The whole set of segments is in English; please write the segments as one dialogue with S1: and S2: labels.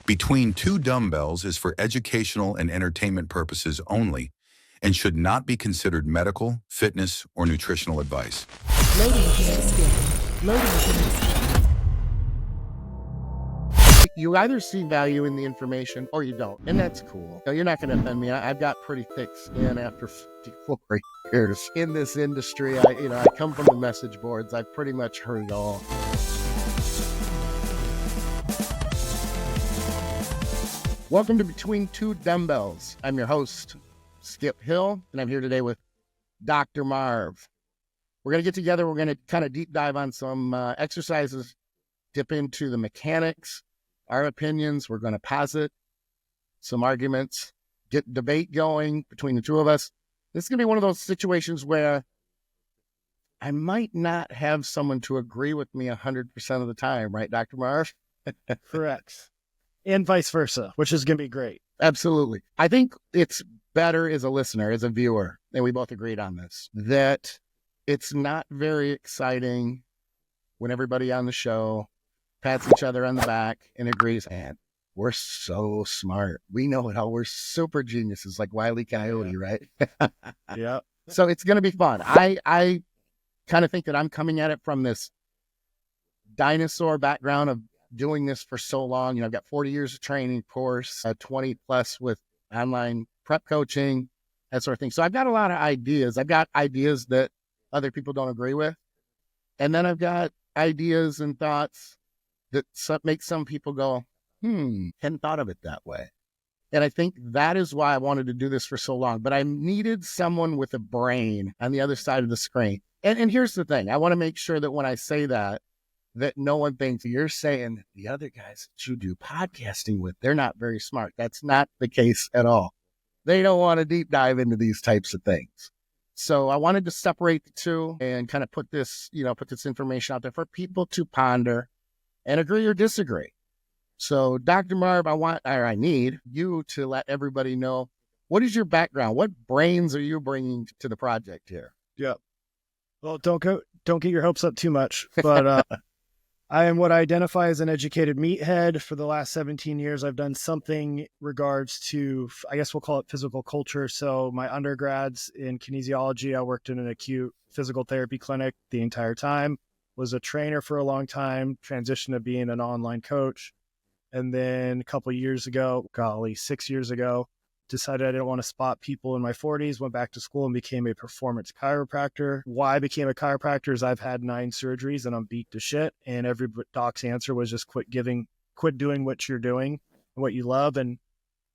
S1: Between Two Dumbbells is for educational and entertainment purposes only and should not be considered medical, fitness, or nutritional advice.
S2: Loading experience. Loading experience.
S3: You either see value in the information or you don't, and that's cool. You're not going to offend me. I've got pretty thick skin after 54 years in this industry. I come from the message boards. I've pretty much heard it all. Welcome to Between Two Dumbbells. I'm your host, Skip Hill, and I'm here today with Dr. Marv. We're going to get together. We're going to kind of deep dive on some exercises, dip into the mechanics, our opinions. We're going to posit some arguments, get debate going between the two of us. This is going to be one of those situations where I might not have someone to agree with me 100% of the time, right, Dr. Marv?
S4: Correct. And vice versa, which is going to be great.
S3: Absolutely. I think it's better as a listener, as a viewer, and we both agreed on this, that it's not very exciting when everybody on the show pats each other on the back and agrees, man, we're so smart. We know it all. We're super geniuses like Wile E. Coyote, right?
S4: Yeah.
S3: So it's going to be fun. I kind of think that I'm coming at it from this dinosaur background of doing this for so long. I've got 40 years of training course, 20 plus with online prep coaching, that sort of thing. So I've got a lot of ideas. I've got ideas that other people don't agree with. And then I've got ideas and thoughts that make some people go, hadn't thought of it that way. And I think that is why I wanted to do this for so long. But I needed someone with a brain on the other side of the screen. And here's the thing. I want to make sure that when I say that no one thinks you're saying the other guys that you do podcasting with, they're not very smart. That's not the case at all. They don't want to deep dive into these types of things. So I wanted to separate the two and kind of put this information out there for people to ponder and agree or disagree. So Dr. Marv, I need you to let everybody know, what is your background? What brains are you bringing to the project here?
S4: Yeah. Well, don't get your hopes up too much, but I am what I identify as an educated meathead. For the last 17 years, I've done something regards to, I guess we'll call it physical culture. So my undergrads in kinesiology, I worked in an acute physical therapy clinic the entire time, was a trainer for a long time, transitioned to being an online coach. And then a couple of years ago, 6 years ago, decided I didn't want to spot people in my 40s, went back to school and became a performance chiropractor. Why I became a chiropractor is I've had 9 surgeries and I'm beat to shit. And every doc's answer was just quit doing what you're doing and what you love. And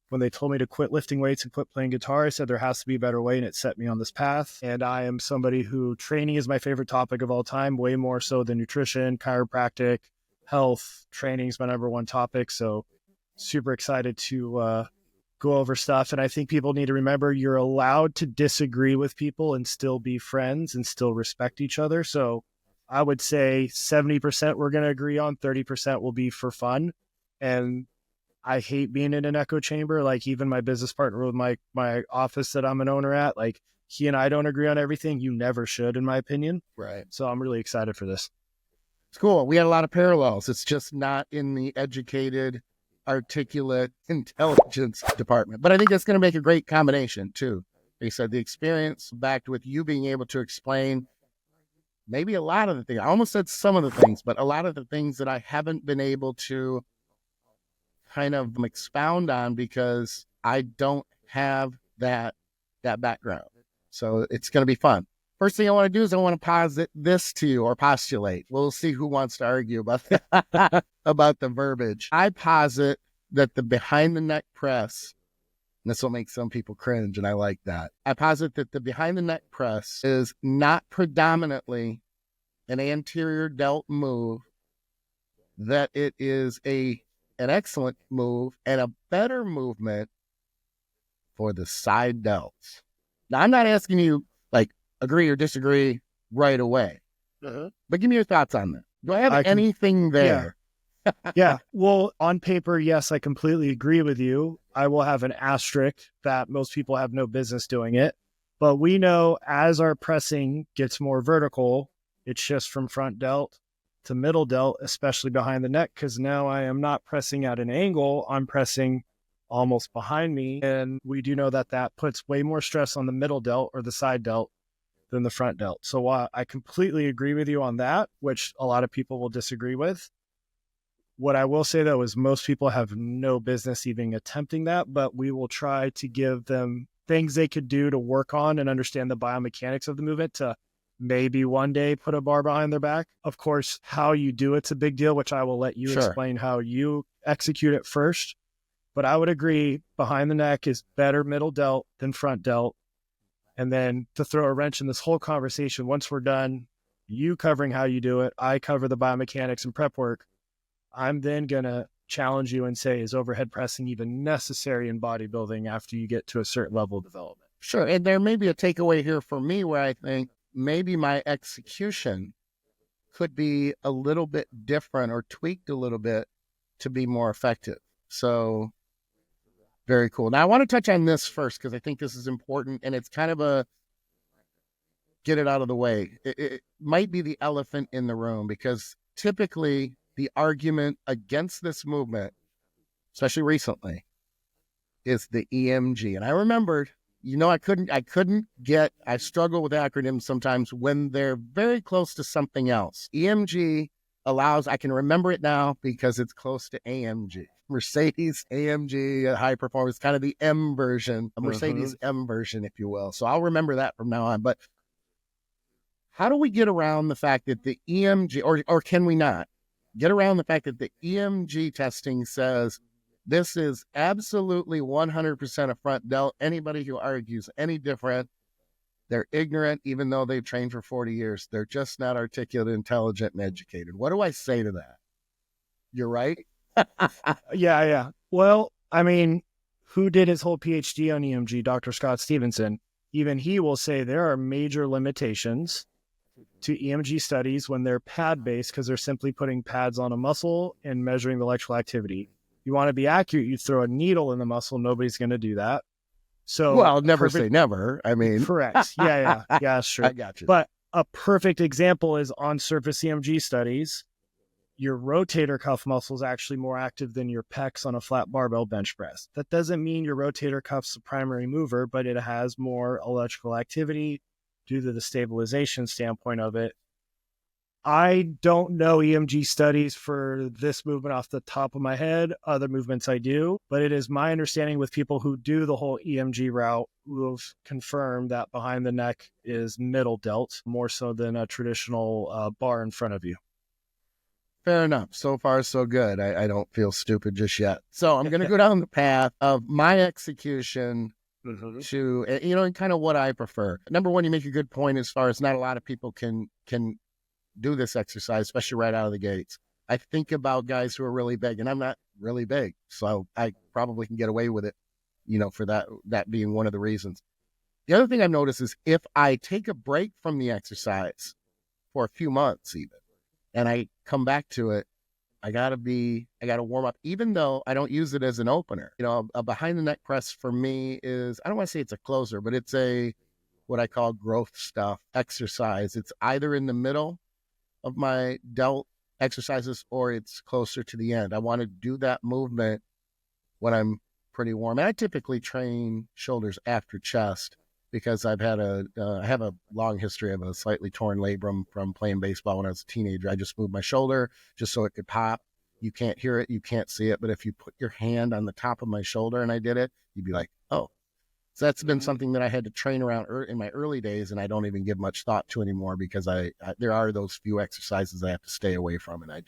S4: when they told me to quit lifting weights and quit playing guitar, I said there has to be a better way, and it set me on this path. And I am somebody who training is my favorite topic of all time, way more so than nutrition, chiropractic, health. Training is my number one topic. So super excited to go over stuff. And I think people need to remember you're allowed to disagree with people and still be friends and still respect each other. So I would say 70% we're going to agree on, 30% will be for fun. And I hate being in an echo chamber. Like even my business partner with my office that I'm an owner at, like he and I don't agree on everything. You never should, in my opinion.
S3: Right.
S4: So I'm really excited for this.
S3: It's cool. We had a lot of parallels. It's just not in the educated, articulate intelligence department. But I think that's going to make a great combination too. Like I said, the experience backed with you being able to explain maybe a lot of the things. I almost said some of the things, but a lot of the things that I haven't been able to kind of expound on because I don't have that background. So it's going to be fun. First thing I want to do is I want to posit this to you, or postulate. We'll see who wants to argue about about the verbiage. I posit that the behind the neck press, and this will make some people cringe, and I like that. I posit that the behind the neck press is not predominantly an anterior delt move, that it is an excellent move and a better movement for the side delts. Now, I'm not asking you agree or disagree right away, but give me your thoughts on that. Do I have anything there?
S4: Yeah. Well, on paper, yes, I completely agree with you. I will have an asterisk that most people have no business doing it. But we know as our pressing gets more vertical, it shifts from front delt to middle delt, especially behind the neck, because now I am not pressing at an angle. I'm pressing almost behind me. And we do know that that puts way more stress on the middle delt or the side delt than the front delt. So I completely agree with you on that, which a lot of people will disagree with. What I will say, though, is most people have no business even attempting that, but we will try to give them things they could do to work on and understand the biomechanics of the movement to maybe one day put a bar behind their back. Of course, how you do it's a big deal, which I will let you explain how you execute it first. But I would agree behind the neck is better middle delt than front delt. And then to throw a wrench in this whole conversation, once we're done, you covering how you do it, I cover the biomechanics and prep work. I'm then going to challenge you and say, is overhead pressing even necessary in bodybuilding after you get to a certain level of development?
S3: Sure. And there may be a takeaway here for me where I think maybe my execution could be a little bit different or tweaked a little bit to be more effective. So very cool. Now I want to touch on this first because I think this is important and it's kind of a get it out of the way. It might be the elephant in the room because typically the argument against this movement, especially recently, is the EMG. And I remembered, I struggle with acronyms sometimes when they're very close to something else. EMG allows, I can remember it now because it's close to AMG. Mercedes AMG, high performance, kind of the M version, a Mercedes M version, if you will. So I'll remember that from now on. But how do we get around the fact that the EMG, or can we not get around the fact that the EMG testing says this is absolutely 100% a front delt? Anybody who argues any different, they're ignorant, even though they've trained for 40 years. They're just not articulate, intelligent, and educated. What do I say to that? You're right.
S4: Yeah. Well, I mean, who did his whole PhD on EMG? Dr. Scott Stevenson. Even he will say there are major limitations to EMG studies when they're pad-based because they're simply putting pads on a muscle and measuring the electrical activity. You want to be accurate, you throw a needle in the muscle. Nobody's going to do that. So,
S3: well, never say never. I mean,
S4: correct. Yeah, sure.
S3: I got you.
S4: But a perfect example is on surface EMG studies. Your rotator cuff muscle is actually more active than your pecs on a flat barbell bench press. That doesn't mean your rotator cuff's the primary mover, but it has more electrical activity due to the stabilization standpoint of it. I don't know EMG studies for this movement off the top of my head. Other movements I do, but it is my understanding with people who do the whole EMG route who have confirmed that behind the neck is middle delt more so than a traditional bar in front of you.
S3: Fair enough. So far, so good. I don't feel stupid just yet. So I'm going to go down the path of my execution to, and kind of what I prefer. Number one, you make a good point as far as not a lot of people can do this exercise, especially right out of the gates. I think about guys who are really big, and I'm not really big, so I probably can get away with it, for that being one of the reasons. The other thing I've noticed is if I take a break from the exercise for a few months even, and I come back to it, I got to warm up, even though I don't use it as an opener. A behind the neck press for me is, I don't want to say it's a closer, but it's what I call growth stuff exercise. It's either in the middle of my delt exercises or it's closer to the end. I want to do that movement when I'm pretty warm. And I typically train shoulders after chest because I have a long history of a slightly torn labrum from playing baseball when I was a teenager. I just moved my shoulder just so it could pop. You can't hear it, you can't see it, but if you put your hand on the top of my shoulder and I did it, you'd be like, oh. So that's been something that I had to train around in my early days, and I don't even give much thought to anymore because there are those few exercises I have to stay away from, and I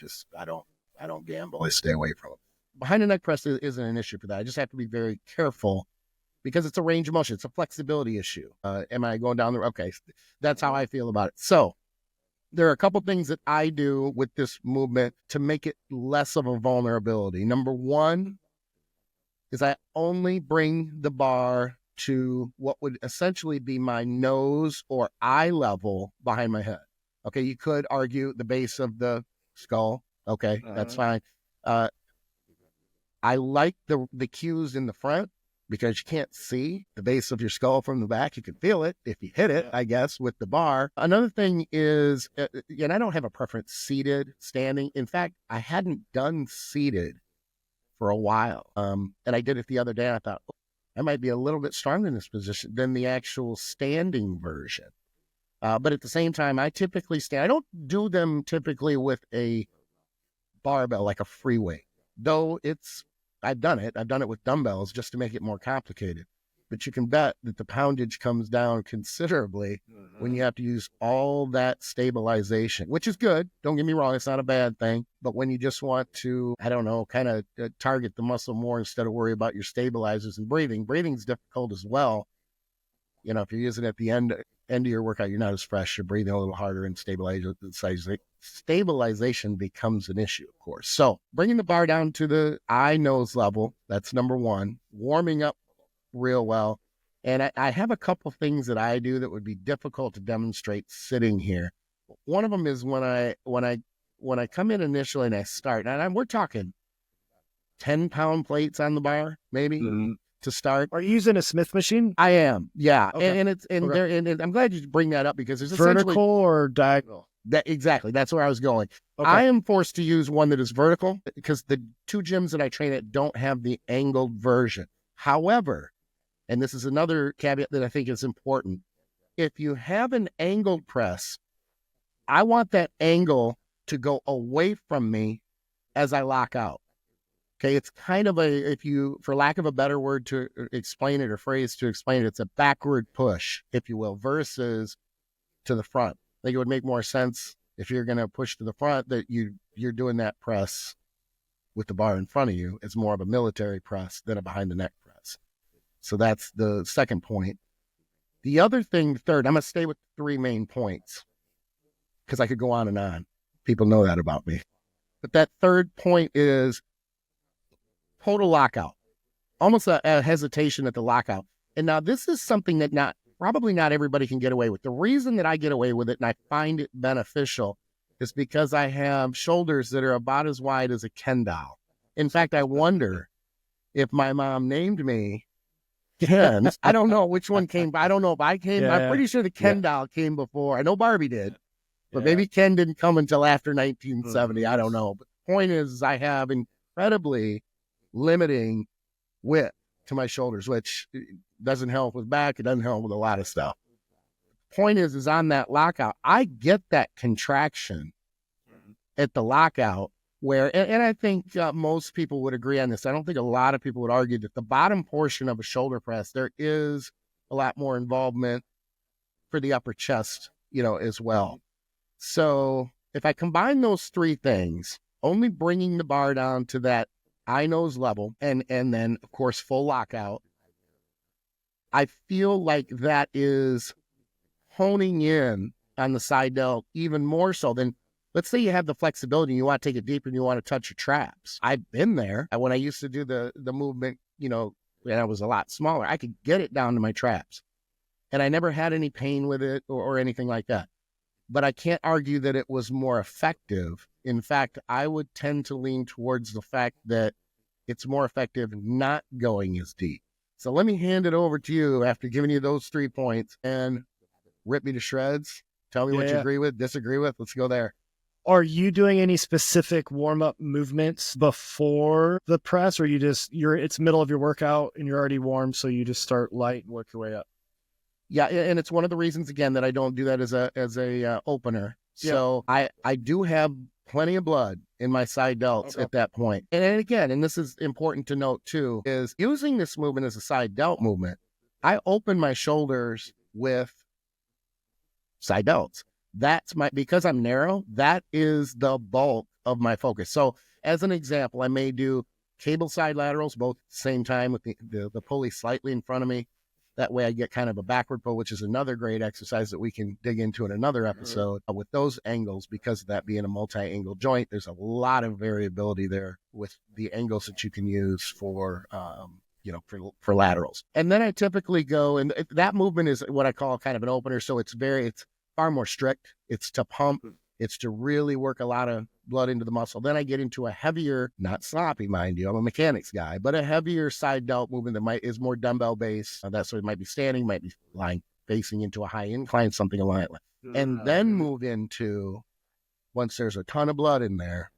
S3: don't gamble. I stay away from them. Behind the neck press isn't an issue for that. I just have to be very careful because it's a range of motion. It's a flexibility issue. Am I going down the road? Okay, that's how I feel about it. So there are a couple things that I do with this movement to make it less of a vulnerability. Number one is I only bring the bar to what would essentially be my nose or eye level behind my head. Okay, you could argue the base of the skull. Okay, that's fine. I like the cues in the front because you can't see the base of your skull from the back. You can feel it if you hit it, I guess, with the bar. Another thing is, and I don't have a preference seated, standing. In fact, I hadn't done seated for a while. And I did it the other day. And I thought, I might be a little bit stronger in this position than the actual standing version. But at the same time, I typically stand. I don't do them typically with a barbell, like a free weight, though I've done it. I've done it with dumbbells just to make it more complicated. But you can bet that the poundage comes down considerably when you have to use all that stabilization, which is good. Don't get me wrong. It's not a bad thing. But when you just want to, I don't know, kind of target the muscle more instead of worry about your stabilizers and breathing's difficult as well. You know, if you're using it at the end of your workout, you're not as fresh. You're breathing a little harder, and stabilization becomes an issue, of course. So bringing the bar down to the eye nose level, that's number one. Warming up real well. And I have a couple things that I do that would be difficult to demonstrate sitting here. One of them is when I come in initially and I start, and we're talking 10-pound plates on the bar, maybe. To start.
S4: Are you using a Smith machine?
S3: I am, yeah.
S4: Okay.
S3: And I'm glad you bring that up because it's
S4: vertical or diagonal.
S3: Exactly. That's where I was going.
S4: Okay.
S3: I am forced to use one that is vertical because the two gyms that I train at don't have the angled version. However, and this is another caveat that I think is important, if you have an angled press, I want that angle to go away from me as I lock out. Okay, it's kind of for lack of a better word to explain it or phrase to explain it, it's a backward push, if you will, versus to the front. I think it would make more sense if you're going to push to the front that you're doing that press with the bar in front of you. It's more of a military press than a behind the neck press. So that's the second point. The other thing, third, I'm going to stay with 3 main points because I could go on and on. People know that about me. But that third point is total lockout, almost a hesitation at the lockout. And now this is something that probably not everybody can get away with. The reason that I get away with it and I find it beneficial is because I have shoulders that are about as wide as a Ken doll. In fact, I wonder if my mom named me Ken. I don't know which one came. I don't know if I came. I'm pretty sure the Ken doll came before. I know Barbie did, but maybe Ken didn't come until after 1970. I don't know. But the point is I have incredibly limiting width to my shoulders, which doesn't help with back. It doesn't help with a lot of stuff. Point is on that lockout, I get that contraction at the lockout where, and I think most people would agree on this. I don't think a lot of people would argue that the bottom portion of a shoulder press, there is a lot more involvement for the upper chest, as well. So if I combine those 3 things, only bringing the bar down to that eye nose level, and then of course full lockout, I feel like that is honing in on the side delt even more so than, let's say you have the flexibility and you want to take it deeper and you want to touch your traps. I've been there. When I used to do the movement, when I was a lot smaller, I could get it down to my traps and I never had any pain with it or anything like that. But I can't argue that it was more effective. In fact, I would tend to lean towards the fact that it's more effective not going as deep. So let me hand it over to you after giving you those 3 points and rip me to shreds. Tell me what you agree with, disagree with. Let's go there.
S4: Are you doing any specific warm-up movements before the press, or it's middle of your workout and you're already warm, so you just start light and work your way up?
S3: Yeah, and it's one of the reasons, again, that I don't do that as a opener. So I do have plenty of blood in my side delts at that point. And again, and this is important to note too, is using this movement as a side delt movement, I open my shoulders with side delts. Because I'm narrow, that is the bulk of my focus. So as an example, I may do cable side laterals, both at the same time with the pulley slightly in front of me. That way I get kind of a backward pull, which is another great exercise that we can dig into in another episode. With those angles, because of that being a multi-angle joint, there's a lot of variability there with the angles that you can use for laterals. And then I typically go, and that movement is what I call kind of an opener. So it's far more strict. It's to pump. It's to really work a lot of blood into the muscle. Then I get into a heavier, not sloppy, mind you, I'm a mechanics guy, but a heavier side delt movement that is more dumbbell based. That's what it might be standing, might be lying, facing into a high incline, something along that line. And then move into, once there's a ton of blood in there,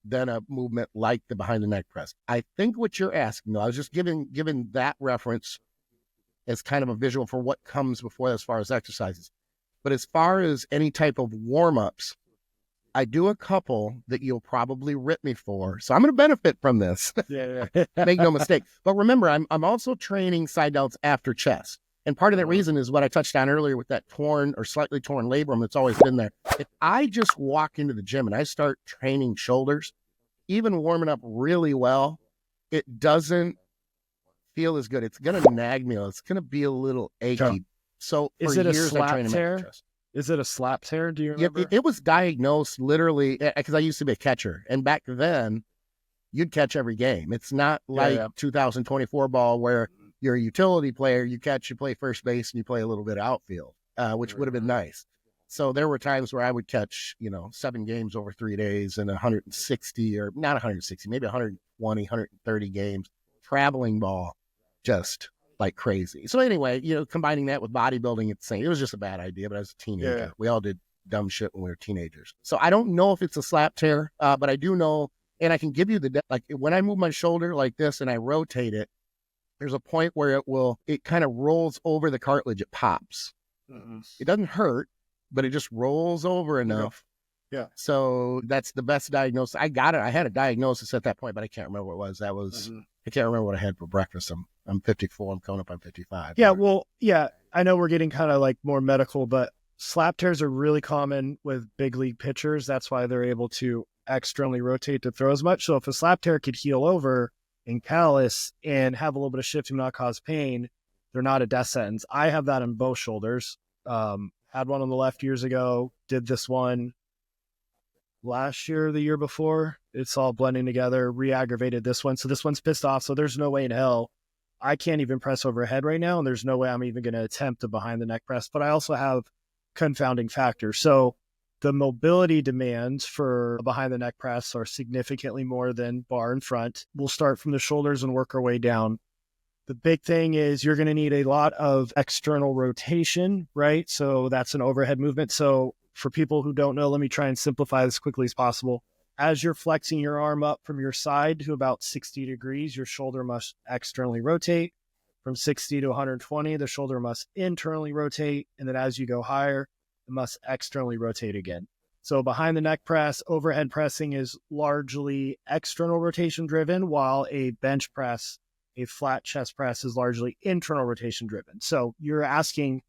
S3: then a movement like the behind the neck press. I think what you're asking, though, I was just giving that reference as kind of a visual for what comes before as far as exercises. But as far as any type of warm-ups, I do a couple that you'll probably rip me for. So I'm going to benefit from this.
S4: Yeah.
S3: Make no mistake. But remember, I'm also training side delts after chest. And part of that reason is what I touched on earlier with that torn or slightly torn labrum that's always been there. If I just walk into the gym and I start training shoulders, even warming up really well, it doesn't feel as good. It's going to nag me. It's going to be a little achy. So for
S4: is it
S3: years,
S4: a slap
S3: I trained
S4: tear? Is it a slap tear? Do you remember?
S3: Yeah, it was diagnosed literally because I used to be a catcher. And back then, you'd catch every game. It's not like 2024 ball where you're a utility player, you catch, you play first base, and you play a little bit of outfield, which would have been nice. So there were times where I would catch, 7 games over 3 days and 160 or not 160, maybe 120, 130 games, traveling ball, just like crazy. So anyway, combining that with bodybuilding, it was just a bad idea, but as a teenager, we all did dumb shit when we were teenagers. So I don't know if it's a slap tear, but I do know, and I can give you like when I move my shoulder like this and I rotate it, there's a point where it kind of rolls over the cartilage. It pops. It doesn't hurt, but it just rolls over enough.
S4: Yeah.
S3: So that's the best diagnosis. I got it. I had a diagnosis at that point, but I can't remember what it was. I can't remember what I had for breakfast. I'm 54. I'm coming up on 55.
S4: Yeah. Well, yeah, I know we're getting kind of like more medical, but slap tears are really common with big league pitchers. That's why they're able to externally rotate to throw as much. So if a slap tear could heal over and callus and have a little bit of shifting, not cause pain, they're not a death sentence. I have that on both shoulders. Had one on the left years ago, did this one last year, the year before. It's all blending together, re-aggravated this one. So this one's pissed off. So there's no way in hell I can't even press overhead right now. And there's no way I'm even going to attempt a behind the neck press. But I also have confounding factors. So the mobility demands for a behind the neck press are significantly more than bar and front. We'll start from the shoulders and work our way down. The big thing is you're going to need a lot of external rotation, right? So that's an overhead movement. So for people who don't know, let me try and simplify this quickly as possible. As you're flexing your arm up from your side to about 60 degrees, your shoulder must externally rotate. From 60 to 120, the shoulder must internally rotate. And then as you go higher, it must externally rotate again. So behind the neck press, overhead pressing is largely external rotation driven, while a bench press, a flat chest press, is largely internal rotation driven. So you're asking,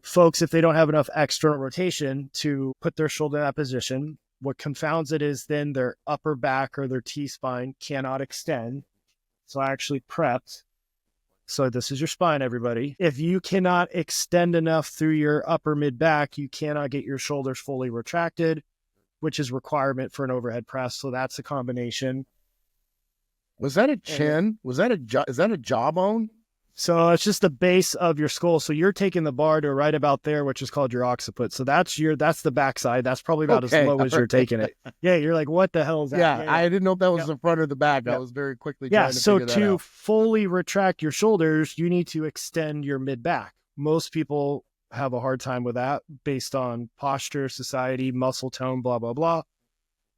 S4: folks, if they don't have enough external rotation to put their shoulder in that position, what confounds it is then their upper back or their T-spine cannot extend. So I actually prepped. So this is your spine, everybody. If you cannot extend enough through your upper mid back, you cannot get your shoulders fully retracted, which is requirement for an overhead press. So that's a combination.
S3: Was that a chin? Is that a jawbone?
S4: So it's just the base of your skull. So you're taking the bar to right about there, which is called your occiput. So that's the backside. That's probably about as low as you're taking it. Yeah. You're like, what the hell is that?
S3: Yeah. I didn't know if that was the front or the back. I was very quickly trying to figure that out.
S4: So to fully retract your shoulders, you need to extend your mid back. Most people have a hard time with that based on posture, society, muscle tone, blah, blah, blah.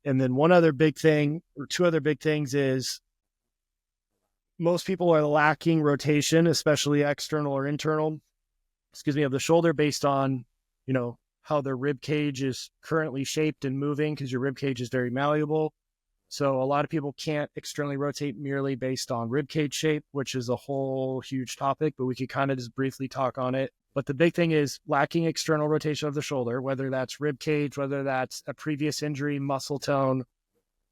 S4: And then one other big thing or two other big things is most people are lacking rotation, especially external or internal, of the shoulder based on, how their rib cage is currently shaped and moving, because your rib cage is very malleable. So a lot of people can't externally rotate merely based on rib cage shape, which is a whole huge topic, but we could kind of just briefly talk on it. But the big thing is lacking external rotation of the shoulder, whether that's rib cage, whether that's a previous injury, muscle tone,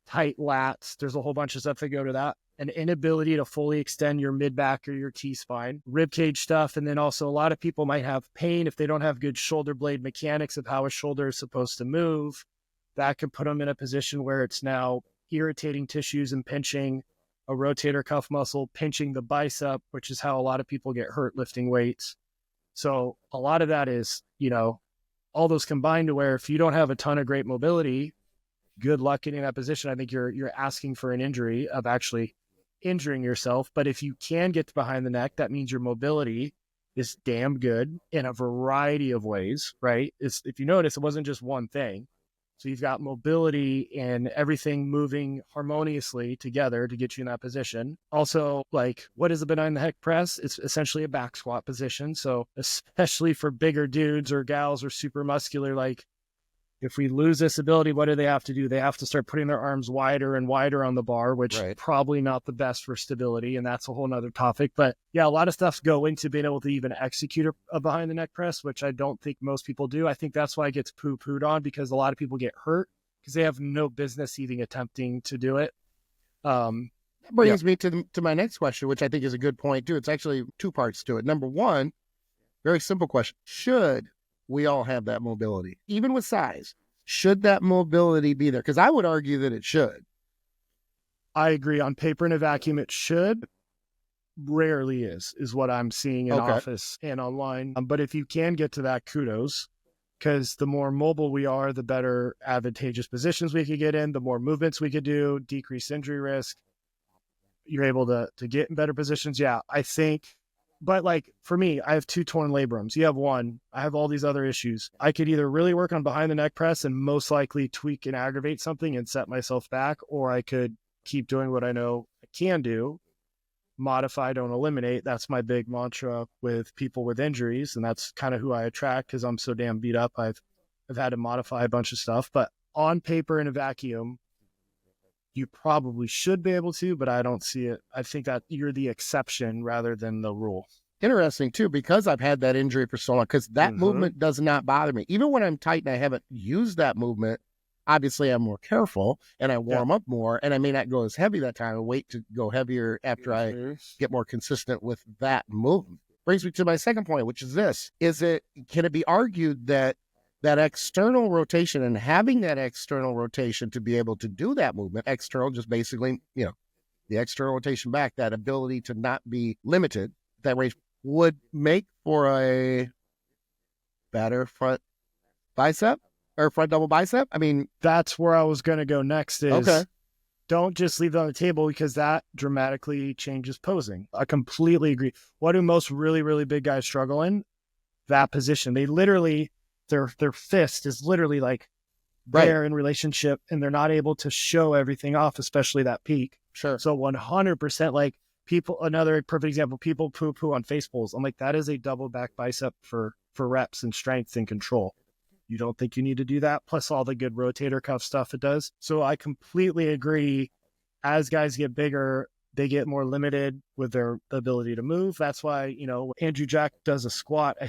S4: tight lats. There's a whole bunch of stuff that go to that. An inability to fully extend your mid-back or your T-spine, rib cage stuff. And then also a lot of people might have pain if they don't have good shoulder blade mechanics of how a shoulder is supposed to move. That could put them in a position where it's now irritating tissues and pinching a rotator cuff muscle, pinching the bicep, which is how a lot of people get hurt lifting weights. So a lot of that is, all those combined to where if you don't have a ton of great mobility, good luck getting in that position. I think you're asking for an injury of actually injuring yourself. But if you can get to behind the neck, that means your mobility is damn good in a variety of ways, right? If you notice, it wasn't just one thing. So you've got mobility and everything moving harmoniously together to get you in that position. Also, like, what is a behind the neck press? It's essentially a back squat position. So especially for bigger dudes or gals or super muscular, like, if we lose this ability, what do they have to do? They have to start putting their arms wider and wider on the bar, which probably not the best for stability. And that's a whole nother topic. But yeah, a lot of stuff go into being able to even execute a behind the neck press, which I don't think most people do. I think that's why it gets poo-pooed on, because a lot of people get hurt because they have no business even attempting to do it.
S3: Brings me to my next question, which I think is a good point too. It's actually two parts to it. Number one, very simple question. Should we all have that mobility? Even with size, should that mobility be there? Because I would argue that it should.
S4: I agree. On paper in a vacuum, it should. Rarely is what I'm seeing in office and online. But if you can get to that, kudos, because the more mobile we are, the better advantageous positions we could get in, the more movements we could do, decrease injury risk. You're able to get in better positions. Yeah, I think. But like for me, I have 2 torn labrums. You have 1. I have all these other issues. I could either really work on behind the neck press and most likely tweak and aggravate something and set myself back, or I could keep doing what I know I can do, modify, don't eliminate. That's my big mantra with people with injuries. And that's kind of who I attract because I'm so damn beat up. I've had to modify a bunch of stuff, but on paper in a vacuum, you probably should be able to, but I don't see it. I think that you're the exception rather than the rule.
S3: Interesting too, because I've had that injury for so long, because that movement does not bother me. Even when I'm tight and I haven't used that movement, obviously I'm more careful and I warm up more, and I may not go as heavy that time. I wait to go heavier after I get more consistent with that movement. Brings me to my second point, which is this. Can it be argued that external rotation and having that external rotation to be able to do that movement, external, just basically, the external rotation back, that ability to not be limited, that range would make for a better front bicep or front double bicep? I mean,
S4: that's where I was going to go next is don't just leave it on the table, because that dramatically changes posing. I completely agree. What do most really, really big guys struggle in? That position. They literally... Their fist is literally like there in relationship, and they're not able to show everything off, especially that peak.
S3: Sure.
S4: So 100%, like people, another perfect example, people poo-poo on face pulls. I'm like, that is a double back bicep for reps and strength and control. You don't think you need to do that? Plus all the good rotator cuff stuff it does. So I completely agree. As guys get bigger, they get more limited with their ability to move. That's why, Andrew Jack does a split at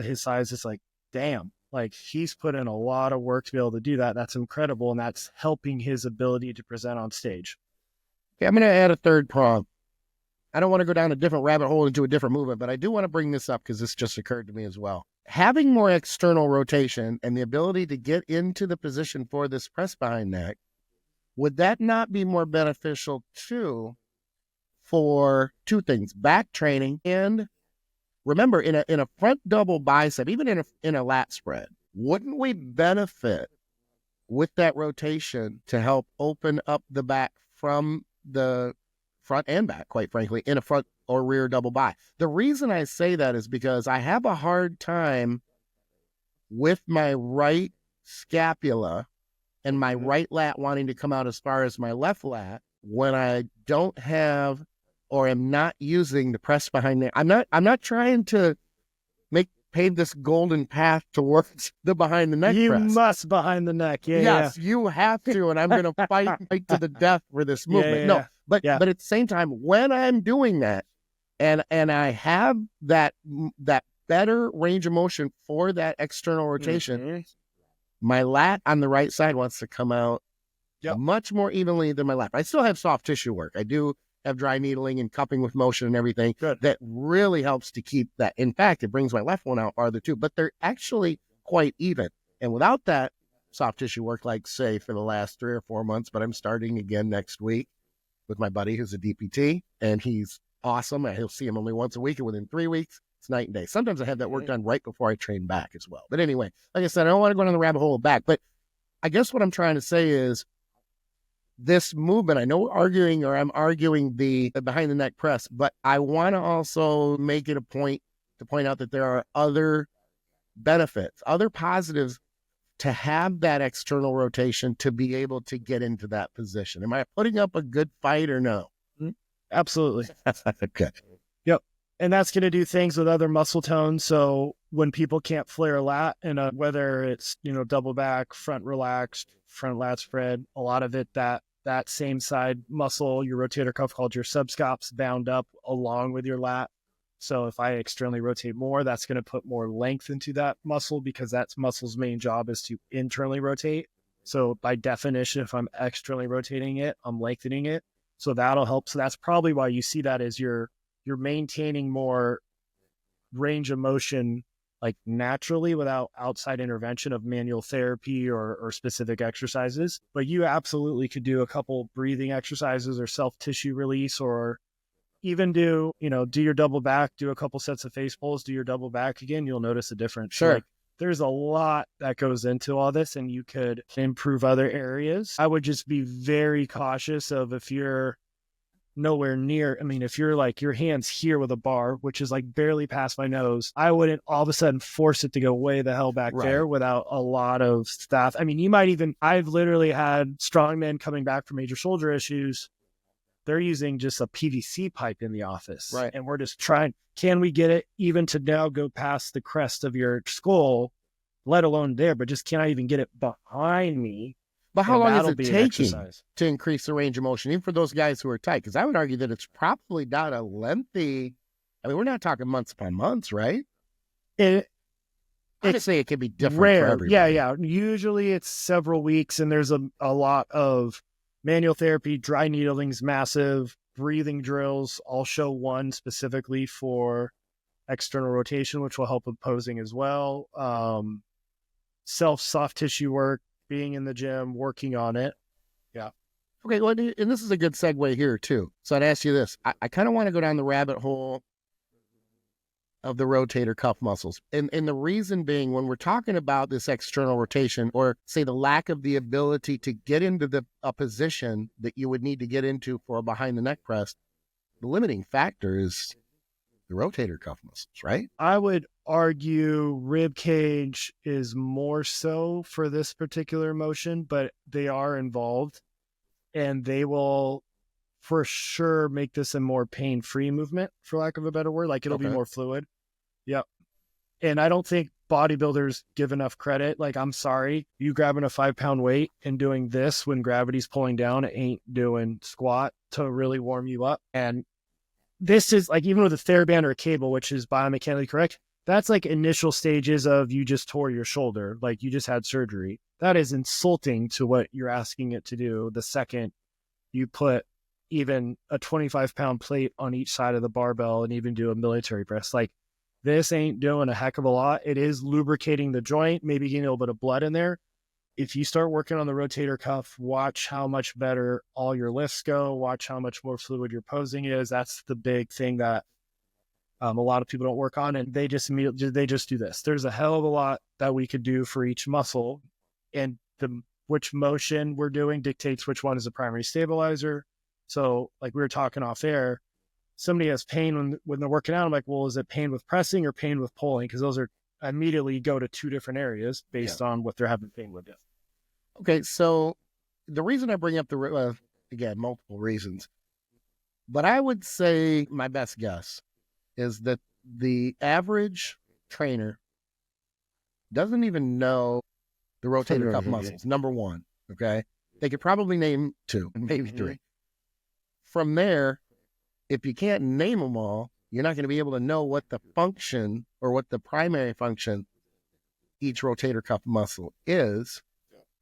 S4: his size. It's like, damn, like he's put in a lot of work to be able to do that. That's incredible. And that's helping his ability to present on stage.
S3: Okay, I'm going to add a third prong. I don't want to go down a different rabbit hole into a different movement, but I do want to bring this up because this just occurred to me as well. Having more external rotation and the ability to get into the position for this press behind neck, would that not be more beneficial too for 2 things, back training and remember, in a front double bicep, even in a lat spread, wouldn't we benefit with that rotation to help open up the back from the front and back, quite frankly, in a front or rear double bi? The reason I say that is because I have a hard time with my right scapula and my right lat wanting to come out as far as my left lat when I don't have or am not using the press behind there. I'm not trying to pave this golden path towards the behind the neck press.
S4: You must behind the neck.
S3: Yes, you have to, and I'm going to fight to the death for this movement. But at the same time, when I'm doing that, and I have that better range of motion for that external rotation, my lat on the right side wants to come out much more evenly than my left. I still have soft tissue work. I do have dry needling and cupping with motion and everything.
S4: Good.
S3: That really helps to keep that. In fact, it brings my left one out farther too, but they're actually quite even. And without that soft tissue work, like say for the last 3 or 4 months, but I'm starting again next week with my buddy who's a DPT, and he's awesome. He'll see him only once a week, and within 3 weeks, it's night and day. Sometimes I have that work done right before I train back as well. But anyway, like I said, I don't want to go down the rabbit hole of back, but I guess what I'm trying to say is this movement, I know I'm arguing the behind the neck press, but I want to also make it a point to point out that there are other benefits, other positives to have that external rotation to be able to get into that position. Am I putting up a good fight or no?
S4: Absolutely.
S3: Okay.
S4: Yep. And that's going to do things with other muscle tones. So when people can't flare a lat, and whether it's, double back, front relaxed, front lat spread, a lot of it, that same side muscle, your rotator cuff called your subscap's bound up along with your lat. So if I externally rotate more, that's going to put more length into that muscle because that muscle's main job is to internally rotate. So by definition, if I'm externally rotating it, I'm lengthening it. So that'll help. So that's probably why you see that as you're maintaining more range of motion, like naturally without outside intervention of manual therapy or specific exercises. But you absolutely could do a couple breathing exercises or self-tissue release, or even do your double back, do a couple sets of face pulls, do your double back again. You'll notice a difference.
S3: Sure.
S4: Like, there's a lot that goes into all this, and you could improve other areas. I would just be very cautious of if you're nowhere near, if you're like your hand's here with a bar, which is like barely past my nose, I wouldn't all of a sudden force it to go way the hell back there without a lot of stuff. I've literally had strongmen coming back from major shoulder issues. They're using just a PVC pipe in the office.
S3: Right.
S4: And we're just trying, can we get it even to now go past the crest of your skull, let alone there, but just can I even get it behind me?
S3: But how long is it taking
S4: exercise
S3: to increase the range of motion, even for those guys who are tight? Because I would argue that it's probably not a lengthy, we're not talking months upon months, right? I'd say it can be different
S4: rare.
S3: for everybody.
S4: Yeah. Usually it's several weeks, and there's a lot of manual therapy, dry needling's massive, breathing drills. I'll show one specifically for external rotation, which will help with posing as well. Soft tissue work, being in the gym, working on it. Yeah.
S3: Okay, well, and this is a good segue here too. So I'd ask you this. I kind of want to go down the rabbit hole of the rotator cuff muscles. And the reason being, when we're talking about this external rotation, or say the lack of the ability to get into a position that you would need to get into for a behind the neck press, the limiting factor is the rotator cuff muscles, right?
S4: I would argue rib cage is more so for this particular motion, but they are involved, and they will for sure make this a more pain-free movement, for lack of a better word. Like, it'll be more fluid. Yep. And I don't think bodybuilders give enough credit. Like, I'm sorry, you grabbing a 5-pound weight and doing this when gravity's pulling down, it ain't doing squat to really warm you up. And this is like, even with a TheraBand or a cable, which is biomechanically correct, that's like initial stages of you just tore your shoulder, like you just had surgery. That is insulting to what you're asking it to do the second you put even a 25-pound plate on each side of the barbell and even do a military press. Like, this ain't doing a heck of a lot. It is lubricating the joint, maybe getting a little bit of blood in there. If you start working on the rotator cuff, watch how much better all your lifts go. Watch how much more fluid your posing is. That's the big thing that a lot of people don't work on, and they just do this. There's a hell of a lot that we could do for each muscle, and which motion we're doing dictates which one is the primary stabilizer. So, like we were talking off air, somebody has pain when they're working out. I'm like, well, is it pain with pressing or pain with pulling? Because those are immediately go to two different areas based on what they're having pain with.
S3: Okay, so the reason I bring up again, multiple reasons, but I would say my best guess is that the average trainer doesn't even know the rotator cuff muscles, number one, okay? They could probably name 2, maybe 3. From there, if you can't name them all, you're not going to be able to know what the function or what the primary function each rotator cuff muscle is.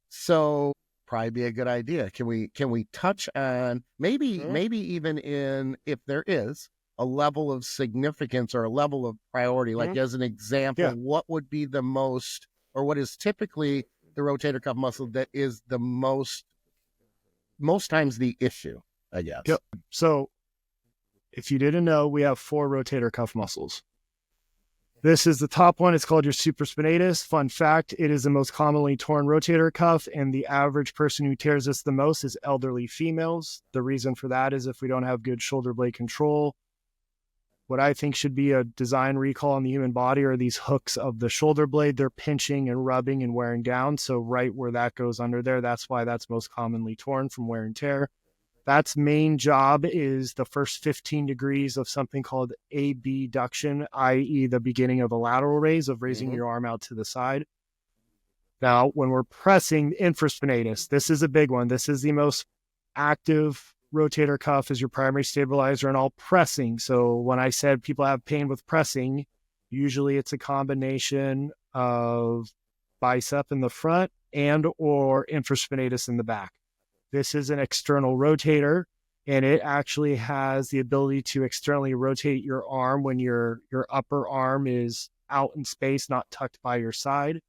S3: So probably be a good idea. Can we touch on maybe even in, if there is a level of significance or a level of priority, like as an example, what would be the most, or what is typically the rotator cuff muscle that is the most times the issue, I guess.
S4: So if you didn't know, we have 4 rotator cuff muscles. This is the top one. It's called your supraspinatus. Fun fact, it is the most commonly torn rotator cuff, and the average person who tears this the most is elderly females. The reason for that is if we don't have good shoulder blade control, what I think should be a design recall on the human body are these hooks of the shoulder blade. They're pinching and rubbing and wearing down. So right where that goes under there, that's why that's most commonly torn from wear and tear. That's main job is the first 15 degrees of something called abduction, i.e. the beginning of a lateral raise of raising your arm out to the side. Now, when we're pressing infraspinatus, this is a big one. This is the most active rotator cuff as your primary stabilizer and all pressing. So when I said people have pain with pressing, usually it's a combination of bicep in the front and or infraspinatus in the back. This is an external rotator, and it actually has the ability to externally rotate your arm when your upper arm is out in space, not tucked by your side.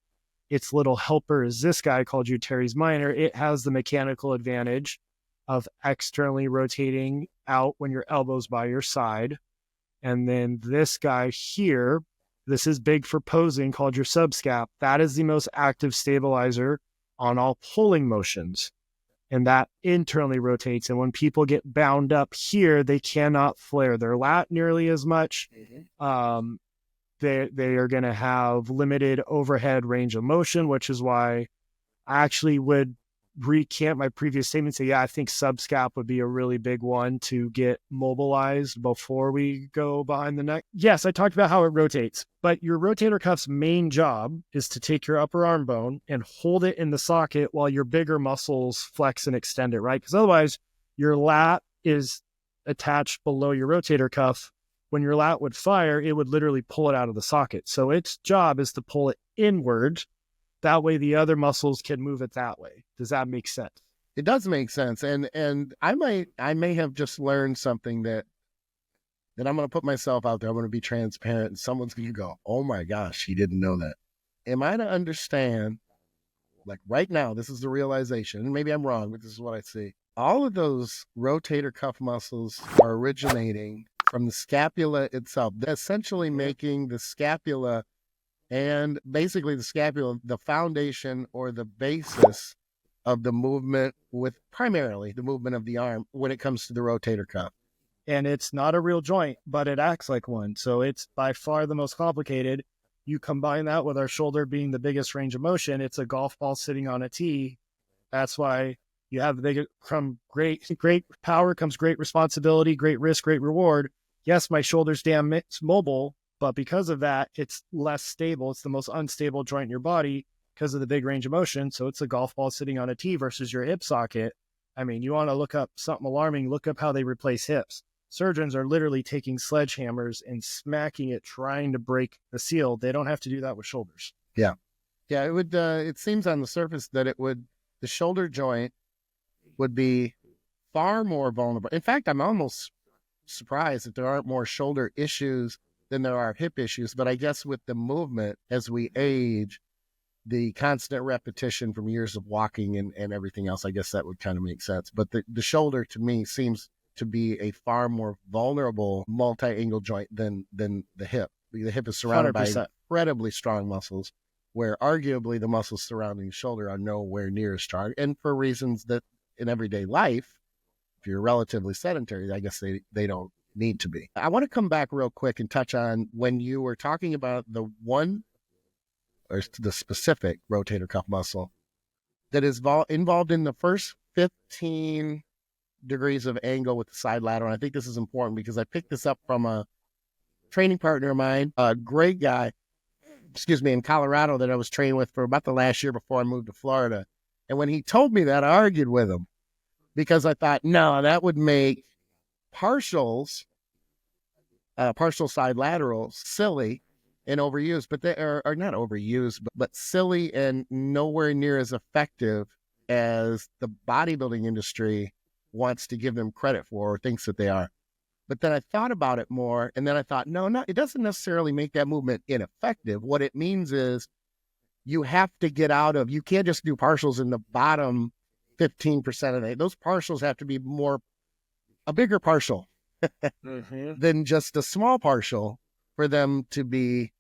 S4: Its little helper is this guy called your teres minor. It has the mechanical advantage of externally rotating out when your elbow's by your side. And then this guy here, this is big for posing, called your subscap. That is the most active stabilizer on all pulling motions. And that internally rotates. And when people get bound up here, they cannot flare their lat nearly as much. They are going to have limited overhead range of motion, which is why I actually would recant my previous statement and say, yeah, I think subscap would be a really big one to get mobilized before we go behind the neck. Yes, I talked about how it rotates, but your rotator cuff's main job is to take your upper arm bone and hold it in the socket while your bigger muscles flex and extend it, right? Because otherwise your lat is attached below your rotator cuff. When your lat would fire, it would literally pull it out of the socket. So its job is to pull it inward. That way the other muscles can move it that way. Does that make sense?
S3: It does make sense. And I may have just learned something that I'm going to put myself out there. I'm going to be transparent, and someone's going to go, oh my gosh, he didn't know that. Am I to understand, like right now, this is the realization, and maybe I'm wrong, but this is what I see. All of those rotator cuff muscles are originating from the scapula itself. They're essentially making the scapula and basically the scapula the foundation or the basis of the movement, with primarily the movement of the arm when it comes to the rotator cuff.
S4: And it's not a real joint, but it acts like one. So it's by far the most complicated. You combine that with our shoulder being the biggest range of motion. It's a golf ball sitting on a tee. That's why you have great power comes great responsibility, great risk, great reward. Yes, my shoulder's damn mobile, but because of that, it's less stable. It's the most unstable joint in your body because of the big range of motion. So it's a golf ball sitting on a tee versus your hip socket. I mean, you want to look up something alarming, look up how they replace hips. Surgeons are literally taking sledgehammers and smacking it, trying to break the seal. They don't have to do that with shoulders.
S3: Yeah. Yeah, it would, it seems on the surface that the shoulder joint would be far more vulnerable. In fact, I'm almost surprised that there aren't more shoulder issues than there are hip issues. But I guess with the movement as we age, the constant repetition from years of walking and everything else, I guess that would kind of make sense. But the shoulder to me seems to be a far more vulnerable multi-angle joint than the hip. The hip is surrounded 100%. By incredibly strong muscles, where arguably the muscles surrounding the shoulder are nowhere near as strong. And for reasons that in everyday life, if you're relatively sedentary, I guess they don't need to be. I want to come back real quick and touch on when you were talking about the one or the specific rotator cuff muscle that is involved in the first 15 degrees of angle with the side lateral. And I think this is important because I picked this up from a training partner of mine, a great guy, in Colorado that I was training with for about the last year before I moved to Florida. And when he told me that, I argued with him because I thought, no, that would make partial side laterals silly and overused, but they are not overused, but silly and nowhere near as effective as the bodybuilding industry wants to give them credit for or thinks that they are. But then I thought about it more, and then I thought, no, it doesn't necessarily make that movement ineffective. What it means is you have to get out of, you can't just do partials in the bottom 15% of it. Those partials have to be a bigger partial than just a small partial for them to be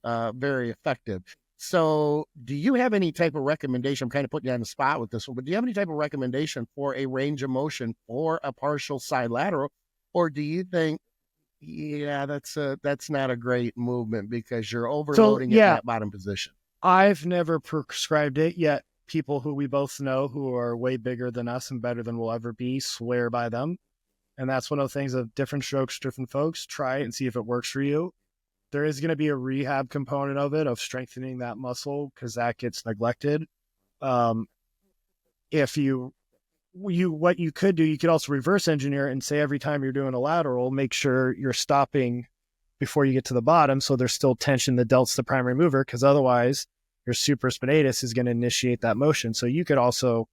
S3: very effective. So do you have any type of recommendation? I'm kind of putting you on the spot with this one, but do you have any type of recommendation for a range of motion or a partial side lateral? Or do you think, yeah, that's not a great movement because you're overloading it in that bottom position?
S4: I've never prescribed it yet. People who we both know who are way bigger than us and better than we'll ever be swear by them. And that's one of the things of different strokes, different folks. Try it and see if it works for you. There is going to be a rehab component of it, of strengthening that muscle, because that gets neglected. If what you could do, you could also reverse engineer it and say every time you're doing a lateral, make sure you're stopping before you get to the bottom, so there's still tension. The delt's the primary mover, because otherwise your supraspinatus is going to initiate that motion. So you could also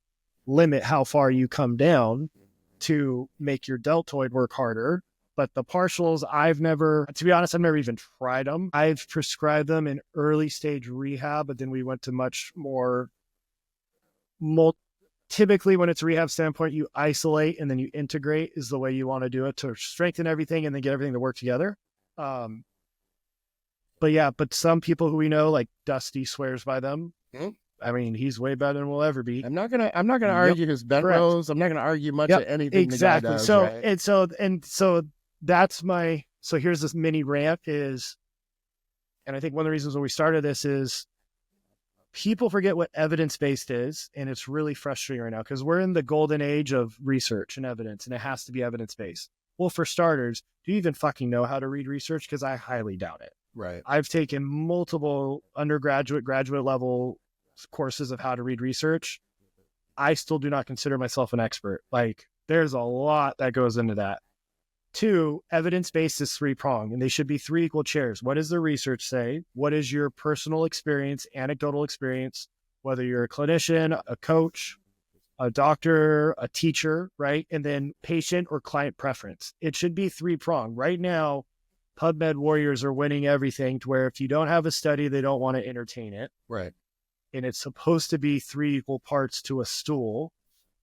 S4: limit how far you come down to make your deltoid work harder. But the partials, to be honest, I've never even tried them. I've prescribed them in early stage rehab, but then we went to much more, typically when it's a rehab standpoint, you isolate and then you integrate is the way you want to do it to strengthen everything and then get everything to work together. But some people who we know, like Dusty, swears by them. Mm-hmm. I mean, he's way better than we'll ever be.
S3: I'm not gonna argue his bent rows. I'm not gonna argue much of anything.
S4: Exactly.
S3: The guy does,
S4: so
S3: right?
S4: so that's so here's this mini rant is, and I think one of the reasons when we started this is people forget what evidence-based is, and it's really frustrating right now because we're in the golden age of research and evidence, and it has to be evidence-based. Well, for starters, do you even fucking know how to read research? Because I highly doubt it.
S3: Right.
S4: I've taken multiple undergraduate, graduate level courses of how to read research. I still do not consider myself an expert. Like, there's a lot that goes into that. 2, evidence-based is 3-pronged, and they should be 3 equal chairs. What does the research say? What is your personal experience, anecdotal experience, whether you're a clinician, a coach, a doctor, a teacher, right? And then patient or client preference. It should be 3-pronged. Right now, PubMed warriors are winning everything to where if you don't have a study, they don't want to entertain it.
S3: Right.
S4: And it's supposed to be 3 equal parts to a stool.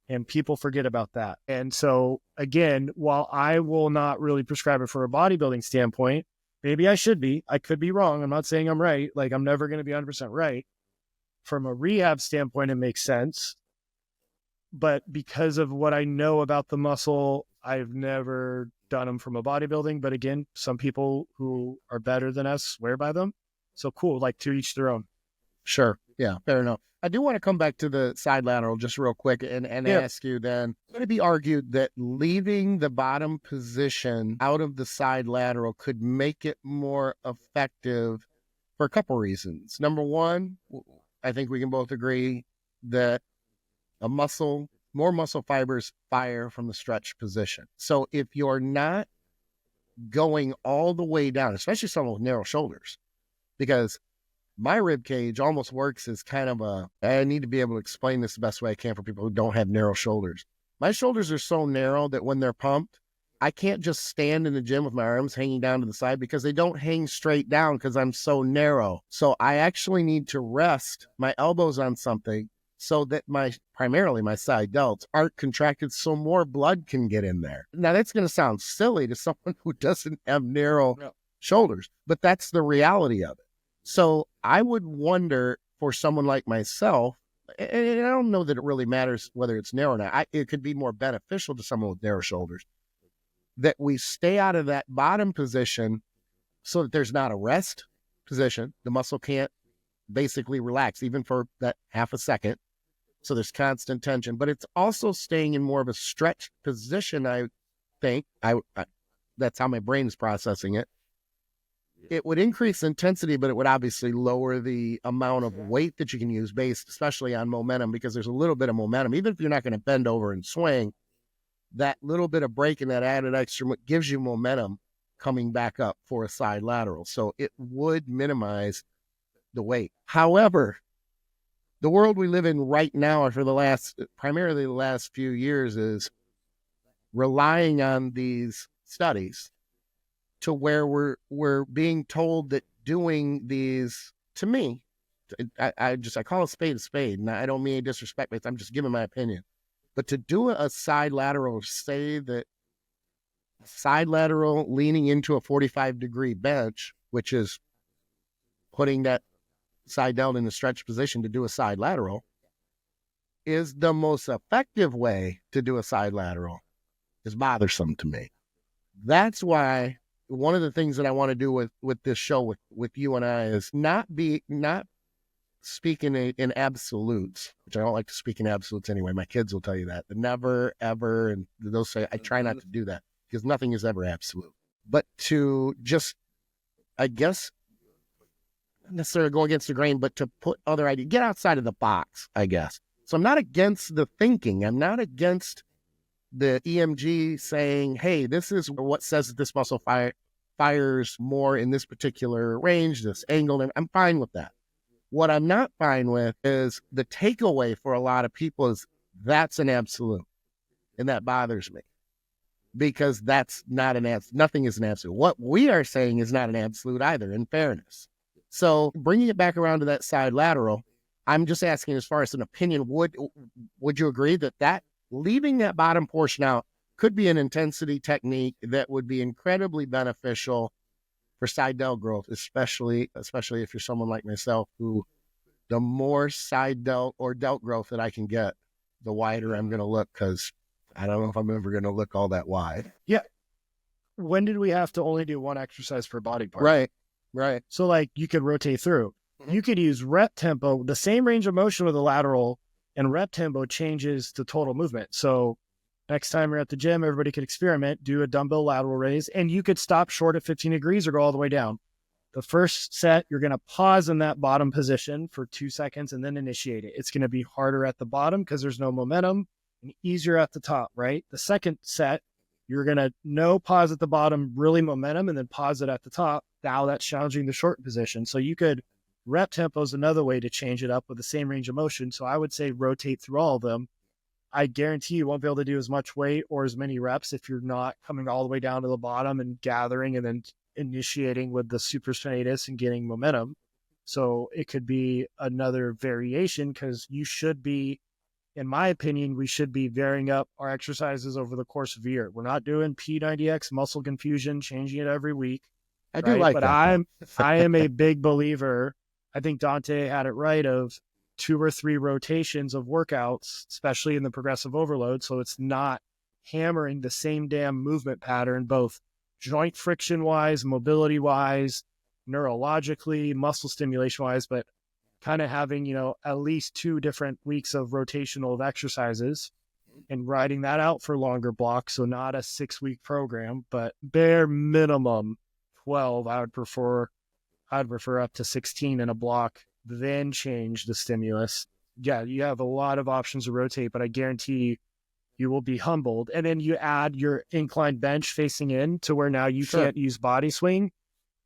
S4: And people forget about that. And so, again, while I will not really prescribe it for a bodybuilding standpoint, maybe I should be. I could be wrong. I'm not saying I'm right. Like, I'm never going to be 100% right. From a rehab standpoint, it makes sense. But because of what I know about the muscle, I've never done them from a bodybuilding. But again, some people who are better than us swear by them. So cool, like to each their own.
S3: Sure. Yeah, fair enough. I do want to come back to the side lateral just real quick and ask you then, could it be argued that leaving the bottom position out of the side lateral could make it more effective for a couple reasons? Number one, I think we can both agree that more muscle fibers fire from the stretch position. So if you're not going all the way down, especially someone with narrow shoulders, because my rib cage almost works as kind of I need to be able to explain this the best way I can for people who don't have narrow shoulders. My shoulders are so narrow that when they're pumped, I can't just stand in the gym with my arms hanging down to the side because they don't hang straight down because I'm so narrow. So I actually need to rest my elbows on something so that primarily my side delts aren't contracted so more blood can get in there. Now that's going to sound silly to someone who doesn't have narrow shoulders, but that's the reality of it. So I would wonder for someone like myself, and I don't know that it really matters whether it's narrow or not. It could be more beneficial to someone with narrow shoulders that we stay out of that bottom position so that there's not a rest position. The muscle can't basically relax even for that half a second. So there's constant tension, but it's also staying in more of a stretch position. I think that's how my brain is processing it. It would increase intensity, but it would obviously lower the amount of weight that you can use based especially on momentum, because there's a little bit of momentum. Even if you're not going to bend over and swing, that little bit of break and that added extra gives you momentum coming back up for a side lateral. So it would minimize the weight. However, the world we live in right now, or for primarily the last few years, is relying on these studies to where we're being told that doing these, to me, I call a spade, and I don't mean any disrespect, but I'm just giving my opinion. But to do a side lateral, say that side lateral leaning into a 45-degree bench, which is putting that side delt in the stretch position to do a side lateral is the most effective way to do a side lateral is bothersome to me. That's why one of the things that I want to do with this show with you and I is not speaking in absolutes, which I don't like to speak in absolutes anyway. My kids will tell you that. Never, ever, and they'll say, I try not to do that because nothing is ever absolute. But to just, I guess, not necessarily go against the grain, but to put other ideas, get outside of the box, I guess. So I'm not against the thinking. I'm not against the EMG saying, hey, this is what says that this muscle fires more in this particular range, this angle. And I'm fine with that. What I'm not fine with is the takeaway for a lot of people is that's an absolute. And that bothers me because that's not nothing is an absolute. What we are saying is not an absolute either, in fairness. So bringing it back around to that side lateral, I'm just asking as far as an opinion, would you agree that leaving that bottom portion out could be an intensity technique that would be incredibly beneficial for side delt growth, especially if you're someone like myself who the more side delt or delt growth that I can get, the wider I'm going to look because I don't know if I'm ever going to look all that wide.
S4: Yeah. When did we have to only do one exercise per body part?
S3: Right.
S4: So like you could rotate through. You could use rep tempo, the same range of motion with the lateral, and rep tempo changes the total movement. So next time you're at the gym, everybody could experiment, do a dumbbell lateral raise, and you could stop short at 15 degrees or go all the way down. The first set, you're going to pause in that bottom position for 2 seconds and then initiate it. It's going to be harder at the bottom because there's no momentum and easier at the top, right? The second set, you're going to no pause at the bottom, really momentum, and then pause it at the top. Now that's challenging the short position. So you could rep tempo is another way to change it up with the same range of motion. So I would say rotate through all of them. I guarantee you won't be able to do as much weight or as many reps if you're not coming all the way down to the bottom and gathering and then initiating with the supraspinatus and getting momentum. So it could be another variation because you should be, in my opinion, we should be varying up our exercises over the course of a year. We're not doing P90X muscle confusion, changing it every week.
S3: I do like
S4: but
S3: that.
S4: I am a big believer. I think Dante had it right of 2 or 3 rotations of workouts, especially in the progressive overload. So it's not hammering the same damn movement pattern, both joint friction wise, mobility wise, neurologically, muscle stimulation wise, but kind of having, at least 2 different weeks of rotational of exercises and riding that out for longer blocks. So not a 6-week program, but bare minimum 12. I'd prefer up to 16 in a block, then change the stimulus. Yeah, you have a lot of options to rotate, but I guarantee you will be humbled. And then you add your inclined bench facing in to where now you can't use body swing.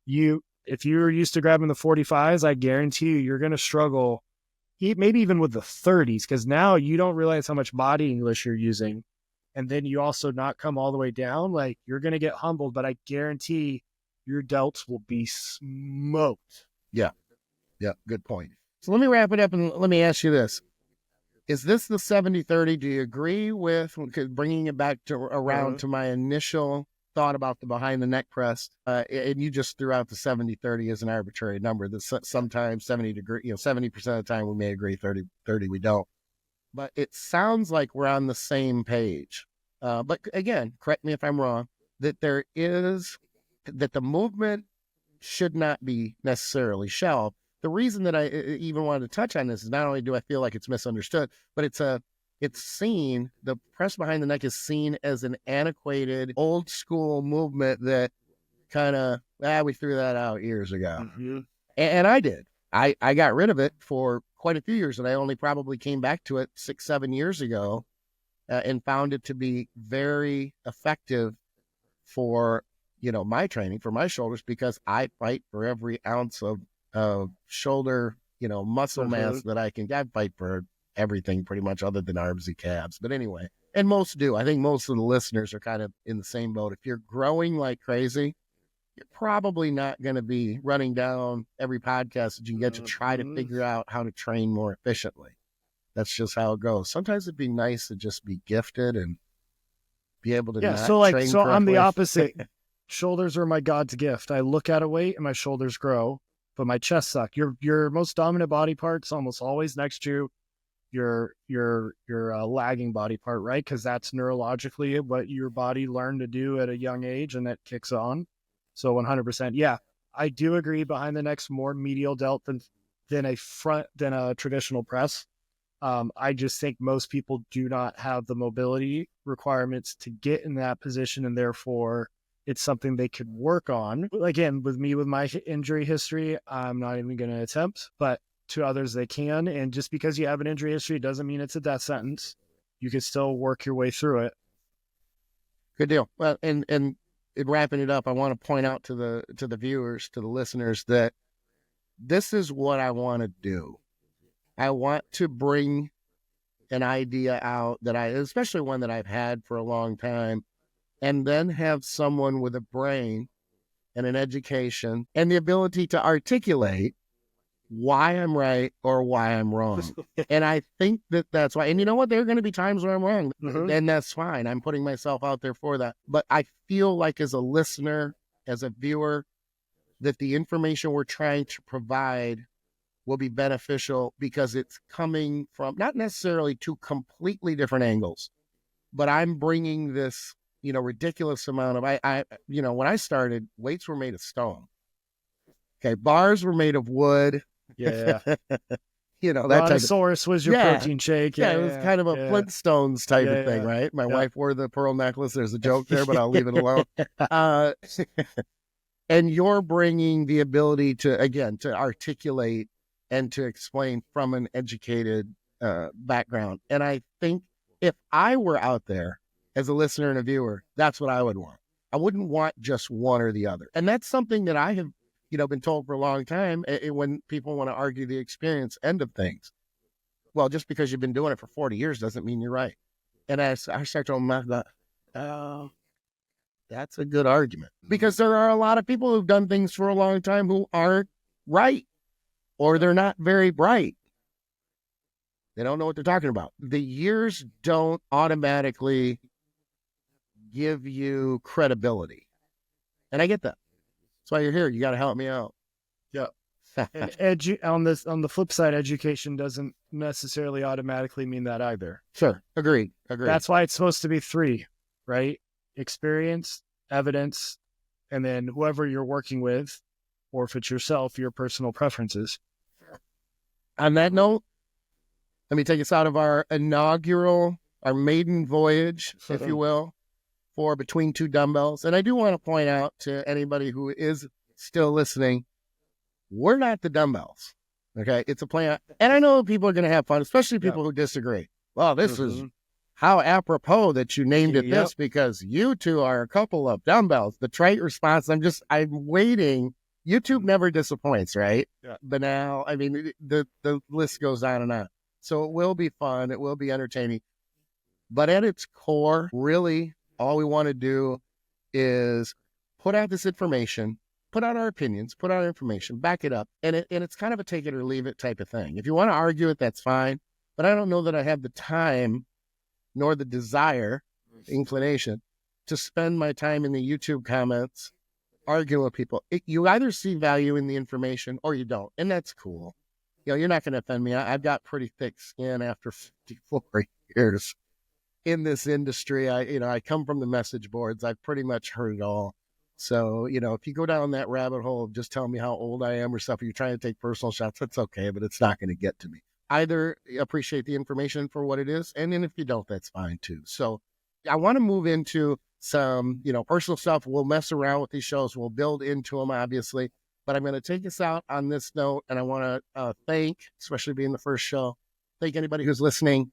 S4: If you're used to grabbing the 45s, I guarantee you're going to struggle, maybe even with the 30s, because now you don't realize how much body English you're using. And then you also not come all the way down. Like, you're going to get humbled, but I guarantee your delts will be smoked.
S3: Yeah, good point. So let me wrap it up and let me ask you this. Is this the 70-30? Do you agree with, bringing it back to around to my initial thought about the behind the neck press, and you just threw out the 70-30 as an arbitrary number. That sometimes 70% of the time we may agree, 30 we don't. But it sounds like we're on the same page. But again, correct me if I'm wrong, that the movement should not be necessarily shelved. The reason that I even wanted to touch on this is not only do I feel like it's misunderstood, but it's seen, the press behind the neck is seen as an antiquated, old school movement that kind of, we threw that out years ago. Mm-hmm. And I did. I got rid of it for quite a few years, and I only probably came back to it 6-7 years ago and found it to be very effective for, my training, for my shoulders, because I fight for every ounce of shoulder, muscle mass that I can. I fight for everything pretty much other than arms and calves. But anyway, and most do. I think most of the listeners are kind of in the same boat. If you're growing like crazy, you're probably not going to be running down every podcast that you can get to try to figure out how to train more efficiently. That's just how it goes. Sometimes it'd be nice to just be gifted and be able to train
S4: so
S3: correctly.
S4: I'm the opposite. Shoulders are my God's gift. I look at a weight and my shoulders grow. but my chest sucked. Your most dominant body part's almost always next to your lagging body part, right? Because that's neurologically what your body learned to do at a young age, and that kicks on. So 100%, yeah, I do agree. Behind the neck's more medial delt than a traditional press. I just think most people do not have the mobility requirements to get in that position, and therefore it's something they could work on. Again, with me, with my injury history, I'm not even going to attempt, but to others they can. And just because you have an injury history doesn't mean it's a death sentence. You can still work your way through it.
S3: Good deal. Well, and in wrapping it up, I want to point out to the viewers, to the listeners, that this is what I want to do. I want to bring an idea out that especially one that I've had for a long time, and then have someone with a brain and an education and the ability to articulate why I'm right or why I'm wrong. And I think that's why. And you know what? There are going to be times where I'm wrong, and that's fine. I'm putting myself out there for that. But I feel like as a listener, as a viewer, that the information we're trying to provide will be beneficial because it's coming from not necessarily two completely different angles, but I'm bringing this, ridiculous amount of, when I started, weights were made of stone. Okay. Bars were made of wood.
S4: Yeah.
S3: That
S4: Brontosaurus was your protein shake.
S3: Yeah, it was kind of a Flintstones type of thing, right? My wife wore the pearl necklace. There's a joke there, but I'll leave it alone. And you're bringing the ability to articulate and to explain from an educated background. And I think if I were out there as a listener and a viewer, that's what I would want. I wouldn't want just one or the other. And that's something that I have, been told for a long time when people want to argue the experience end of things. Well, just because you've been doing it for 40 years doesn't mean you're right. And as I start to that's a good argument, because there are a lot of people who've done things for a long time who aren't right, or they're not very bright. They don't know what they're talking about. The years don't automatically give you credibility. And I get that. That's why you're here. You got to help me out.
S4: Yeah. And on the flip side, education doesn't necessarily automatically mean that either.
S3: Sure. Agreed.
S4: That's why it's supposed to be 3, right? Experience, evidence, and then whoever you're working with, or if it's yourself, your personal preferences.
S3: On that note, let me take us out of our maiden voyage, if you will, for Between Two Dumbbells. And I do want to point out to anybody who is still listening, we're not the dumbbells. Okay. It's a plan. And I know people are going to have fun, especially people who disagree. Well, this is how apropos that you named it this, because you two are a couple of dumbbells. The trite response, I'm waiting. YouTube never disappoints, right? Yeah. But now, the list goes on and on. So it will be fun. It will be entertaining. But at its core, really, all we want to do is put out this information, put out our opinions, put out information, back it up. And it's kind of a take it or leave it type of thing. If you want to argue it, that's fine. But I don't know that I have the time nor the desire, inclination, to spend my time in the YouTube comments arguing with people. You either see value in the information or you don't. And that's cool. You're not going to offend me. I've got pretty thick skin after 54 years in this industry. I come from the message boards. I've pretty much heard it all. So, if you go down that rabbit hole of just telling me how old I am or stuff, or you're trying to take personal shots, that's okay, but it's not going to get to me. Either appreciate the information for what it is, and then if you don't, that's fine too. So I want to move into some, personal stuff. We'll mess around with these shows. We'll build into them, obviously. But I'm going to take us out on this note, and I want to thank, especially being the first show, thank anybody who's listening.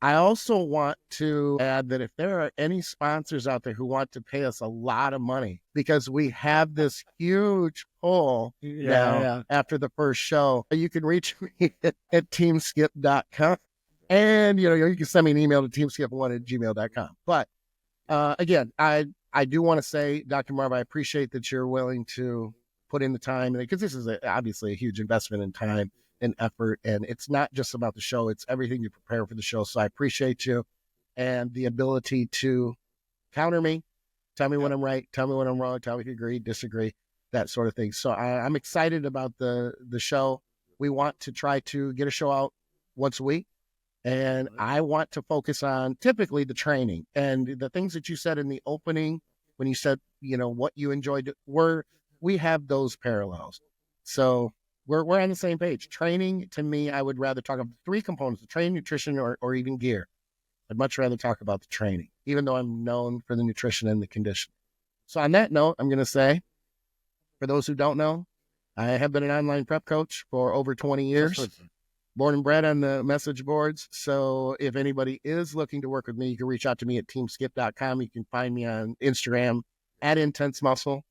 S3: I also want to add that if there are any sponsors out there who want to pay us a lot of money, because we have this huge pull after the first show, you can reach me at teamskip.com. And, you can send me an email to teamskip1@gmail.com. But again, I do want to say, Dr. Marv, I appreciate that you're willing to put in the time, because this is obviously a huge investment in time and effort, and it's not just about the show, it's everything you prepare for the show. So I appreciate you and the ability to counter me, tell me when I'm right, tell me when I'm wrong, tell me if you agree, disagree. that sort of thing. So I'm excited about the show. We want to try to get a show out once a week. And I want to focus on typically the training and the things that you said in the opening when you said, what you enjoyed. We have those parallels. So we're on the same page. Training, to me, I would rather talk about 3 components: the training, nutrition, or even gear. I'd much rather talk about the training, even though I'm known for the nutrition and the conditioning. So on that note, I'm going to say, for those who don't know, I have been an online prep coach for over 20 years. Born and bred on the message boards. So if anybody is looking to work with me, you can reach out to me at teamskip.com. You can find me on Instagram at Intense Muscle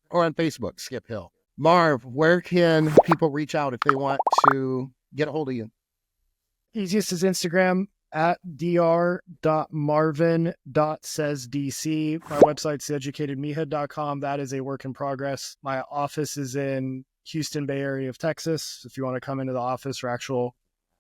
S3: or on Facebook, Skip Hill. Marv, where can people reach out if they want to get a hold of you?
S4: Easiest is Instagram at dr.marvin.saysdc. My website's theeducatedmeathead.com. That is a work in progress. My office is in Houston, Bay Area of Texas. If you want to come into the office for actual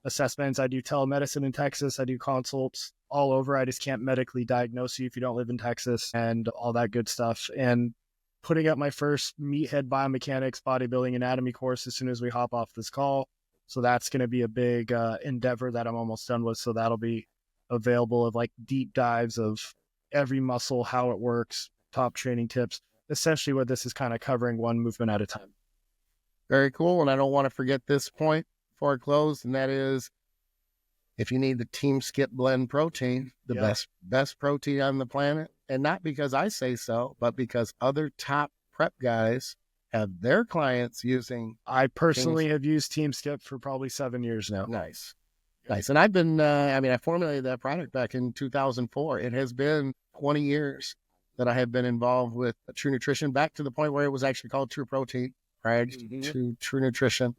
S4: assessments, I do telemedicine in Texas. I do consults all over. I just can't medically diagnose you if you don't live in Texas and all that good stuff. And putting up my first meathead biomechanics bodybuilding anatomy course as soon as we hop off this call. So that's going to be a big endeavor that I'm almost done with. So that'll be available of like deep dives of every muscle, how it works, top training tips. Essentially what this is kind of covering, one movement at a time.
S3: Very cool. And I don't want to forget this point before I close, and that is, if you need the Team Skip Blend protein, the best protein on the planet, and not because I say so, but because other top prep guys have their clients using.
S4: I personally have used Team Skip for probably 7 years now.
S3: Nice. And I've been, I formulated that product back in 2004. It has been 20 years that I have been involved with True Nutrition, back to the point where it was actually called True Protein, prior to True Nutrition.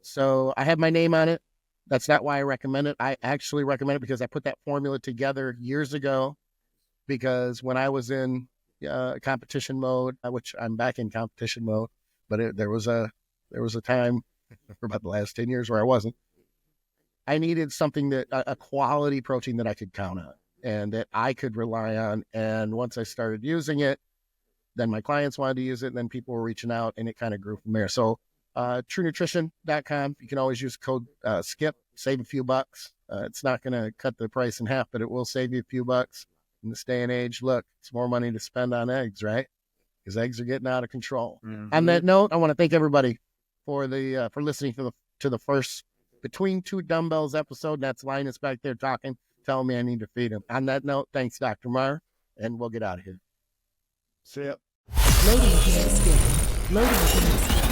S3: So I have my name on it. That's not why I recommend it. I actually recommend it because I put that formula together years ago, because when I was in competition mode, which I'm back in competition mode, but there was a time for about the last 10 years where I wasn't. I needed something that a quality protein that I could count on and that I could rely on. And once I started using it, then my clients wanted to use it, and then people were reaching out, and it kind of grew from there. So truenutrition.com, you can always use code SKIP, save a few bucks. It's not going to cut the price in half, but it will save you a few bucks. In this day and age, look, it's more money to spend on eggs, right? Because eggs are getting out of control. On that note, I want to thank everybody for listening to the first Between Two Dumbbells episode. That's Linus back there talking, telling me I need to feed him. On that note, thanks, Dr. Marv, and we'll get out of here.
S4: See ya.
S2: Loading team skip. Loading team skip.